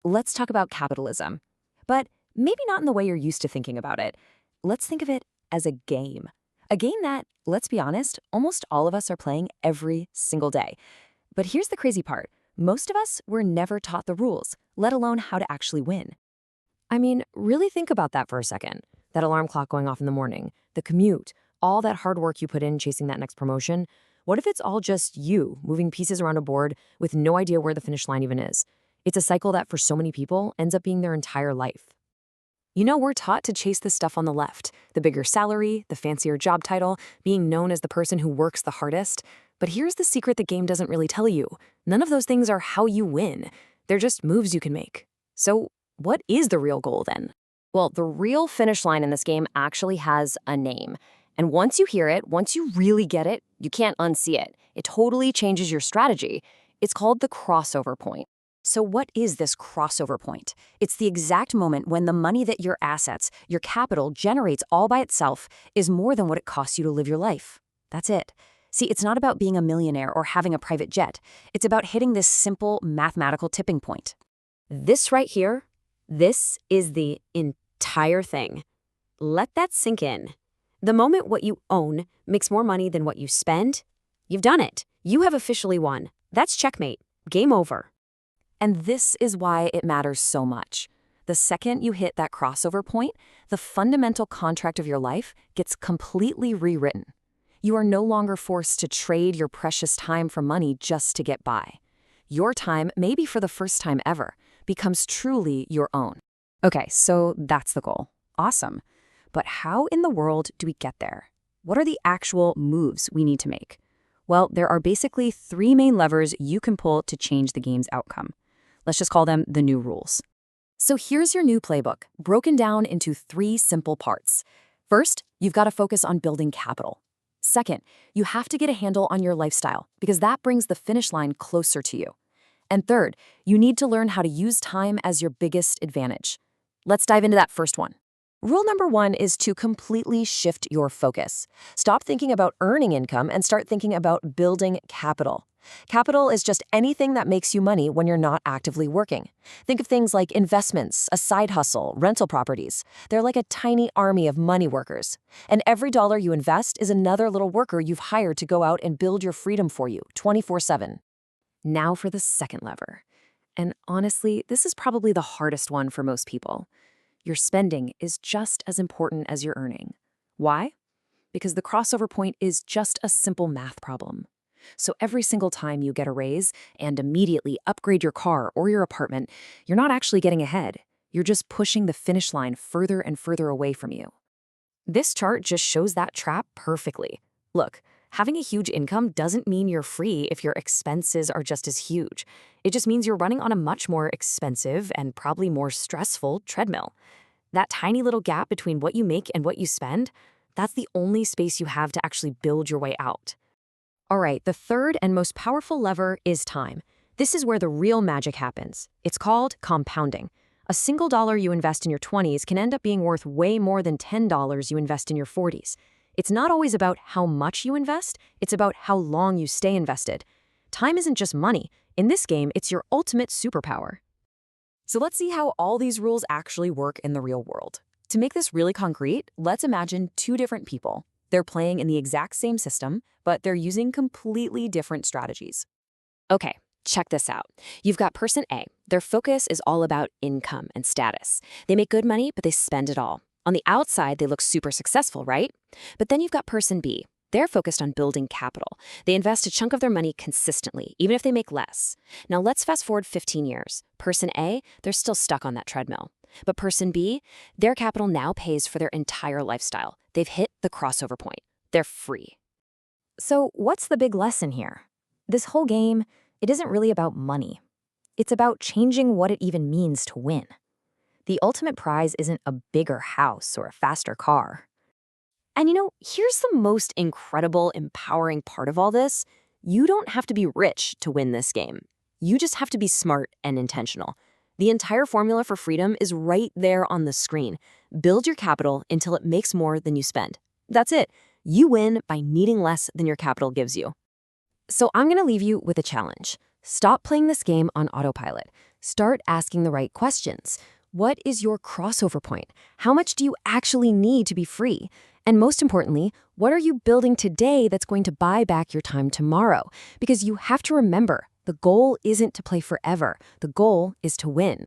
Let's talk about capitalism. But maybe not in the way you're used to thinking about it. Let's think of it as a game. A game that, let's be honest, almost all of us are playing every single day. But here's the crazy part. Most of us were never taught the rules, let alone how to actually win. I mean, really think about that for a second. That alarm clock going off in the morning, the commute, all that hard work you put in chasing that next promotion. What if it's all just you moving pieces around a board with no idea where the finish line even is? It's a cycle that for so many people ends up being their entire life. We're taught to chase the stuff on the left, the bigger salary, the fancier job title, being known as the person who works the hardest. But here's the secret the game doesn't really tell you. None of those things are how you win. They're just moves you can make. So what is the real goal then? Well, the real finish line in this game actually has a name. And once you hear it, once you really get it, you can't unsee it. It totally changes your strategy. It's called the crossover point. So what is this crossover point? It's the exact moment when the money that your assets, your capital, generates all by itself is more than what it costs you to live your life. That's it. See, it's not about being a millionaire or having a private jet. It's about hitting this simple mathematical tipping point. This right here, this is the entire thing. Let that sink in. The moment what you own makes more money than what you spend, you've done it. You have officially won. That's checkmate. Game over. And this is why it matters so much. The second you hit that crossover point, the fundamental contract of your life gets completely rewritten. You are no longer forced to trade your precious time for money just to get by. Your time, maybe for the first time ever, becomes truly your own. Okay, so that's the goal. Awesome. But how in the world do we get there? What are the actual moves we need to make? Well, there are basically three main levers you can pull to change the game's outcome. Let's just call them the new rules. So here's your new playbook, broken down into three simple parts. First, you've got to focus on building capital. Second, you have to get a handle on your lifestyle because that brings the finish line closer to you. And third, you need to learn how to use time as your biggest advantage. Let's dive into that first one. Rule number one is to completely shift your focus. Stop thinking about earning income and start thinking about building capital. Capital is just anything that makes you money when you're not actively working. Think of things like investments, a side hustle, rental properties. They're like a tiny army of money workers. And every dollar you invest is another little worker you've hired to go out and build your freedom for you 24/7. Now for the second lever. And honestly, this is probably the hardest one for most people. Your spending is just as important as your earning. Why? Because the crossover point is just a simple math problem. So every single time you get a raise and immediately upgrade your car or your apartment, you're not actually getting ahead. You're just pushing the finish line further and further away from you. This chart just shows that trap perfectly. Look, having a huge income doesn't mean you're free if your expenses are just as huge. It just means you're running on a much more expensive and probably more stressful treadmill. That tiny little gap between what you make and what you spend, that's the only space you have to actually build your way out. All right, the third and most powerful lever is time. This is where the real magic happens. It's called compounding. A single dollar you invest in your 20s can end up being worth way more than $10 you invest in your 40s. It's not always about how much you invest, it's about how long you stay invested. Time isn't just money. In this game, it's your ultimate superpower. So let's see how all these rules actually work in the real world. To make this really concrete, let's imagine two different people. They're playing in the exact same system, but they're using completely different strategies. Okay, check this out. You've got person A. Their focus is all about income and status. They make good money, but they spend it all. On the outside, they look super successful, right? But then you've got person B. They're focused on building capital. They invest a chunk of their money consistently, even if they make less. Now let's fast forward 15 years. Person A, they're still stuck on that treadmill. But person B, their capital now pays for their entire lifestyle. They've hit the crossover point. They're free. So what's the big lesson here? This whole game, it isn't really about money. It's about changing what it even means to win. The ultimate prize isn't a bigger house or a faster car. And here's the most incredible, empowering part of all this. You don't have to be rich to win this game. You just have to be smart and intentional. The entire formula for freedom is right there on the screen. Build your capital until it makes more than you spend. That's it. You win by needing less than your capital gives you. So I'm going to leave you with a challenge. Stop playing this game on autopilot. Start asking the right questions. What is your crossover point? How much do you actually need to be free? And most importantly, what are you building today that's going to buy back your time tomorrow? Because you have to remember, the goal isn't to play forever. The goal is to win.